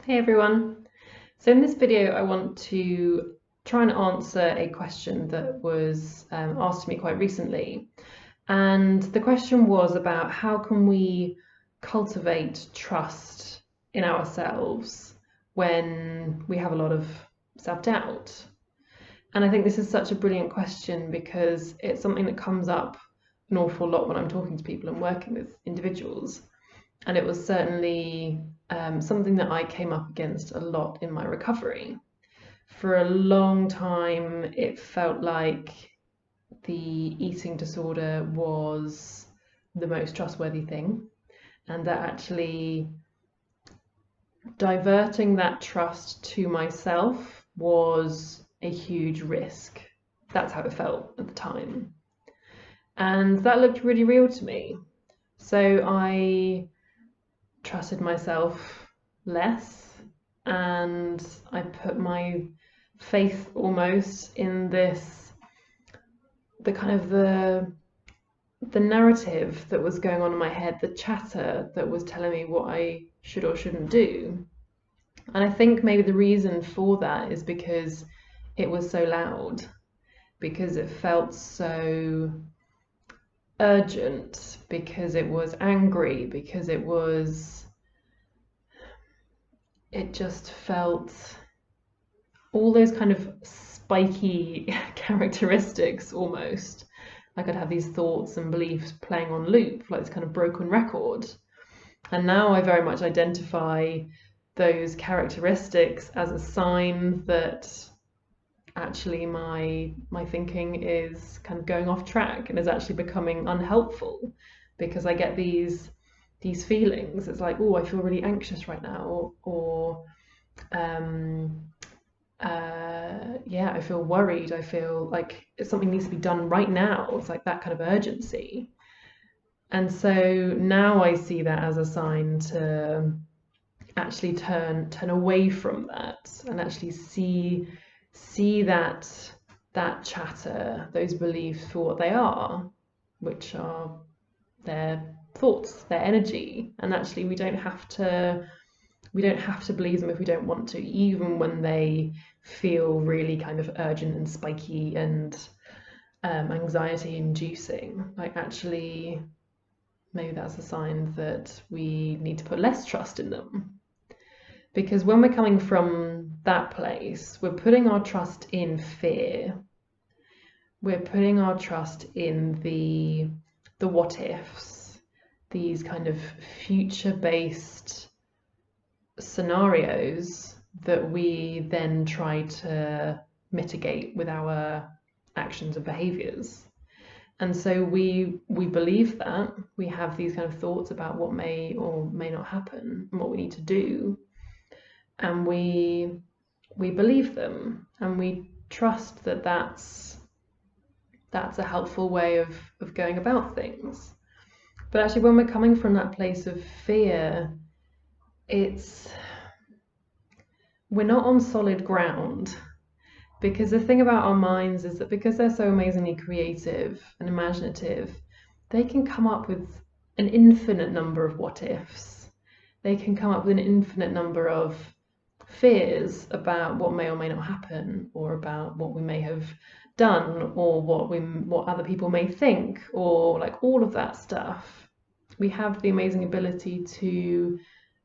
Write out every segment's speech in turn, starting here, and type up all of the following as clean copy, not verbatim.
Hey everyone. So in this video I want to try and answer a question that was asked to me quite recently. And the question was about how can we cultivate trust in ourselves when we have a lot of self-doubt? And I think this is such a brilliant question because it's something that comes up an awful lot when I'm talking to people and working with individuals. And it was certainly something that I came up against a lot in my recovery. For a long time, it felt like the eating disorder was the most trustworthy thing, and that actually diverting that trust to myself was a huge risk. That's how it felt at the time. And that looked really real to me. So I trusted myself less, and I put my faith almost in this the kind of the narrative that was going on in my head, the chatter that was telling me what I should or shouldn't do. And I think maybe the reason for that is because it was so loud, because it felt so urgent, because it was angry, because it just felt all those kind of spiky characteristics almost. Like I'd have these thoughts and beliefs playing on loop, like this kind of broken record. And now I very much identify those characteristics as a sign that actually my thinking is kind of going off track and is actually becoming unhelpful, because I get these feelings. It's like, oh, I feel really anxious right now, or um, yeah, I feel worried. I feel like something needs to be done right now. It's like that kind of urgency. And so now I see that as a sign to actually turn away from that and actually see that chatter, those beliefs for what they are, which are their thoughts, their energy. And actually we don't have to believe them if we don't want to, even when they feel really kind of urgent and spiky and anxiety inducing. Like, actually, maybe that's a sign that we need to put less trust in them. Because when we're coming from that place, we're putting our trust in fear. We're putting our trust in the what ifs, these kind of future based scenarios that we then try to mitigate with our actions and behaviors. And so we believe that we have these kind of thoughts about what may or may not happen and what we need to do, and we believe them, and we trust that that's a helpful way of going about things. But actually, when we're coming from that place of fear, it's we're not on solid ground. Because the thing about our minds is that because they're so amazingly creative and imaginative, they can come up with an infinite number of what ifs. They can come up with an infinite number of fears about what may or may not happen, or about what we may have done, or what other people may think, or like all of that stuff. We have the amazing ability to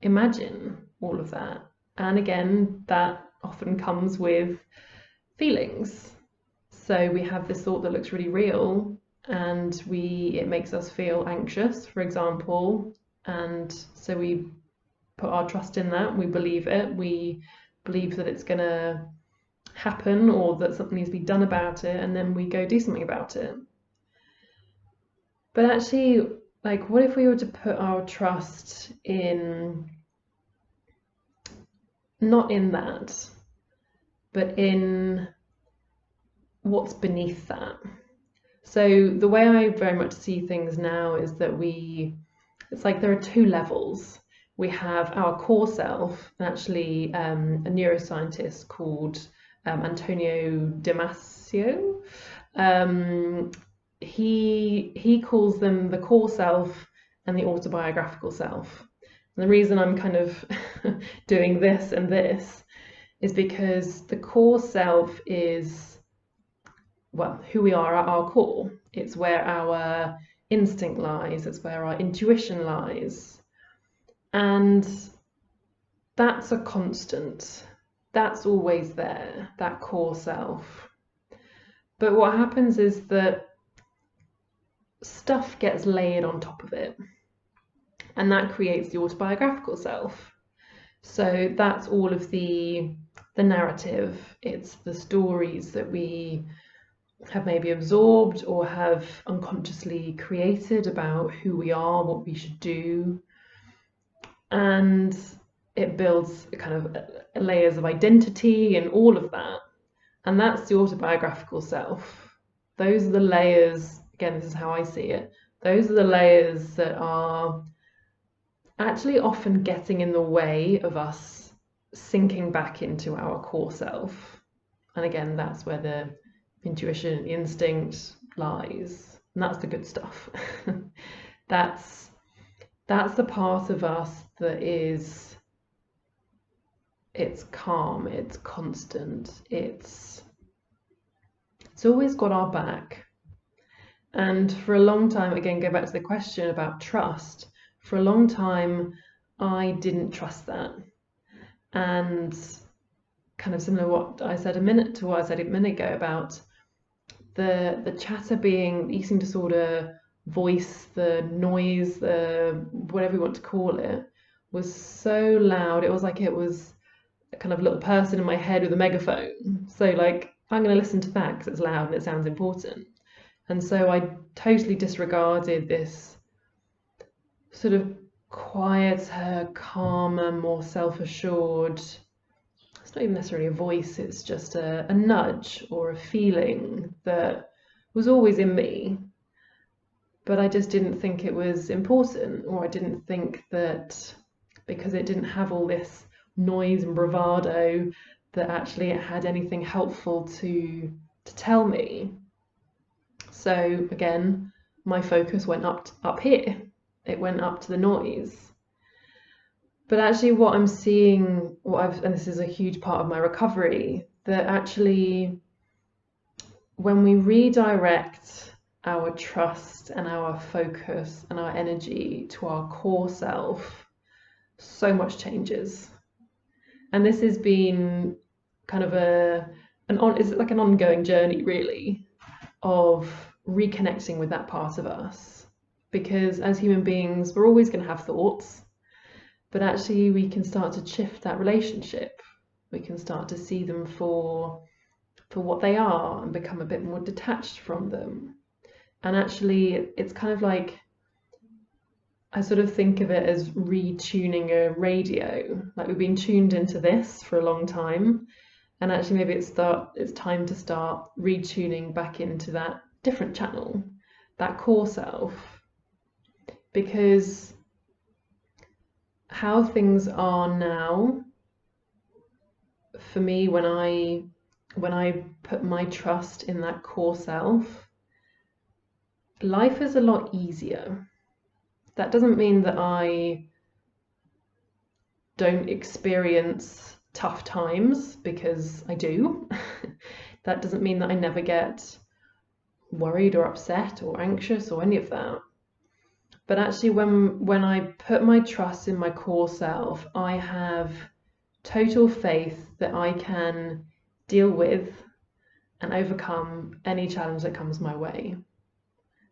imagine all of that. And again, that often comes with feelings. So we have this thought that looks really real, and it makes us feel anxious, for example, and so we put our trust in that. We believe it. We believe that it's going to happen, or that something needs to be done about it, and then we go do something about it. But actually, like, what if we were to put our trust in not in that, but in what's beneath that? So the way I very much see things now is that it's like there are two levels. We have our core self, and actually a neuroscientist called Antonio Damasio. He calls them the core self and the autobiographical self. And the reason I'm kind of doing this and this is because the core self is, well, who we are at our core. It's where our instinct lies, it's where our intuition lies. And that's a constant. That's always there, that core self. But what happens is that stuff gets layered on top of it, and that creates the autobiographical self. So that's all of the narrative, it's the stories that we have maybe absorbed or have unconsciously created about who we are, what we should do. And it builds kind of layers of identity and all of that. And that's the autobiographical self. Those are the layers, again, this is how I see it. Those are the layers that are actually often getting in the way of us sinking back into our core self. And again, that's where the intuition, the instinct lies. And that's the good stuff. that's the part of us that is, it's calm, it's constant, it's always got our back. And for a long time, again, go back to the question about trust, for a long time I didn't trust that. And kind of similar to what I said a minute ago about the chatter being, the eating disorder voice, the noise, the whatever you want to call it, was so loud. It was like it was a kind of little person in my head with a megaphone. So like, I'm going to listen to that because it's loud and it sounds important. And so I totally disregarded this sort of quieter, calmer, more self-assured, it's not even necessarily a voice, it's just a nudge or a feeling that was always in me. But I just didn't think it was important, or I didn't think that because it didn't have all this noise and bravado that actually it had anything helpful to tell me. So again, my focus went up here. It went up to the noise. But actually what I'm seeing, and this is a huge part of my recovery, that actually when we redirect our trust and our focus and our energy to our core self, so much changes. And this has been kind of it's like an ongoing journey really of reconnecting with that part of us, because as human beings we're always going to have thoughts, but actually we can start to shift that relationship. We can start to see them for what they are and become a bit more detached from them. And actually it's kind of like, I sort of think of it as retuning a radio. Like we've been tuned into this for a long time, and actually maybe it's time to start retuning back into that different channel, that core self. Because how things are now, for me, when I put my trust in that core self, life is a lot easier. That doesn't mean that I don't experience tough times, because I do. That doesn't mean that I never get worried or upset or anxious or any of that. But actually when I put my trust in my core self, I have total faith that I can deal with and overcome any challenge that comes my way.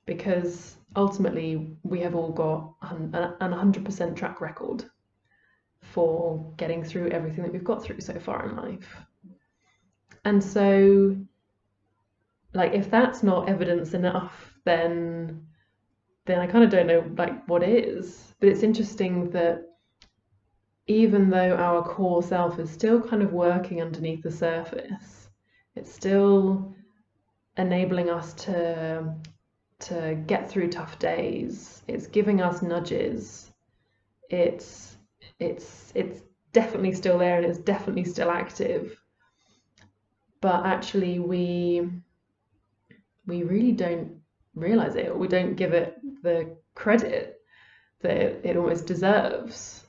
Because ultimately we have all got an 100% track record for getting through everything that we've got through so far in life. And so, like, if that's not evidence enough, then I kind of don't know like what is. But it's interesting that even though our core self is still kind of working underneath the surface, it's still enabling us to get through tough days. It's giving us nudges. It's definitely still there and it's definitely still active. But actually we really don't realize it, or we don't give it the credit that it almost deserves.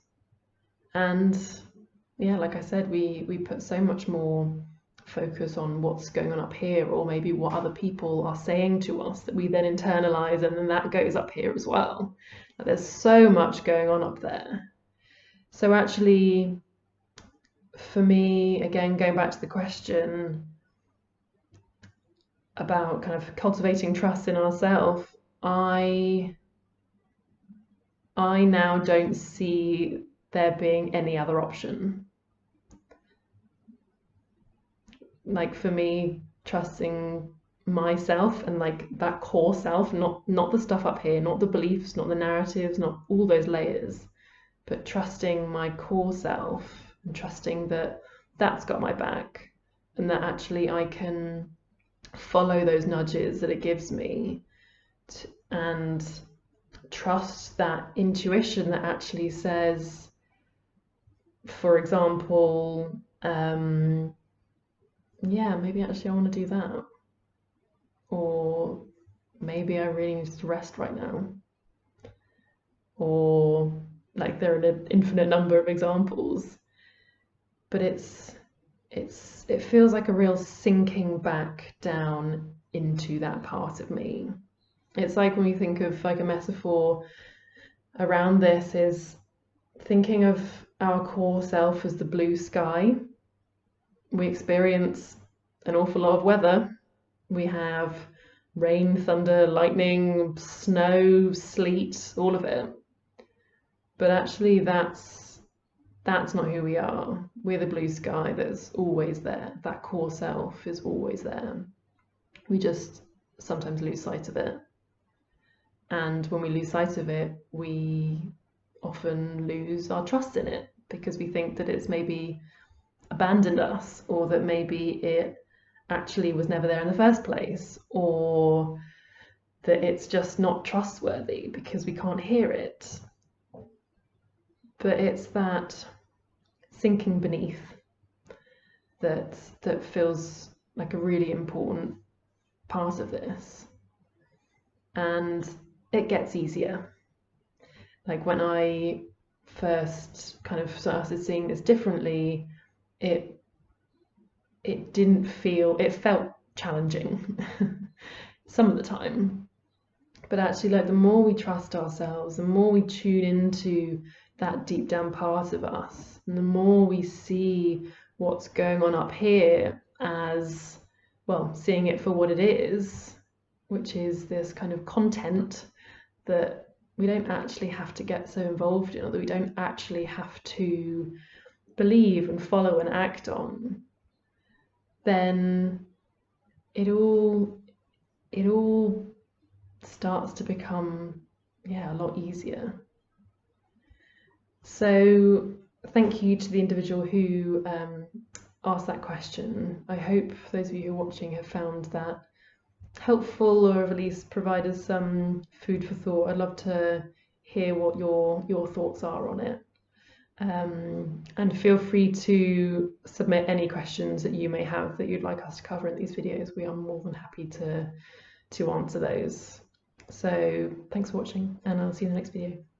And yeah, like I said, we put so much more focus on what's going on up here, or maybe what other people are saying to us, that we then internalize, and then that goes up here as well. There's so much going on up there. So actually, for me, again, going back to the question about kind of cultivating trust in ourselves, I now don't see there being any other option. Like, for me, trusting myself and like that core self, not the stuff up here, not the beliefs, not the narratives, not all those layers, but trusting my core self and trusting that that's got my back, and that actually I can follow those nudges that it gives me, and trust that intuition that actually says, for example, yeah, maybe actually I want to do that, or maybe I really need to rest right now, or like there are an infinite number of examples, but it feels like a real sinking back down into that part of me. It's like when we think of like a metaphor around this is thinking of our core self as the blue sky. We experience an awful lot of weather. We have rain, thunder, lightning, snow, sleet, all of it. But actually that's not who we are. We're the blue sky that's always there. That core self is always there. We just sometimes lose sight of it. And when we lose sight of it, we often lose our trust in it, because we think that it's maybe abandoned us, or that maybe it actually was never there in the first place, or that it's just not trustworthy because we can't hear it. But it's that sinking beneath that feels like a really important part of this. And it gets easier. Like when I first kind of started seeing this differently, it didn't feel, it felt challenging some of the time. But actually, like, the more we trust ourselves, the more we tune into that deep down part of us, and the more we see what's going on up here as, well, seeing it for what it is, which is this kind of content that we don't actually have to get so involved in, or that we don't actually have to believe and follow and act on, then it all starts to become, yeah, a lot easier. So thank you to the individual who asked that question. I hope those of you who are watching have found that helpful, or at least provided some food for thought. I'd love to hear what your thoughts are on it. And feel free to submit any questions that you may have that you'd like us to cover in these videos. We are more than happy to answer those. So thanks for watching, and I'll see you in the next video.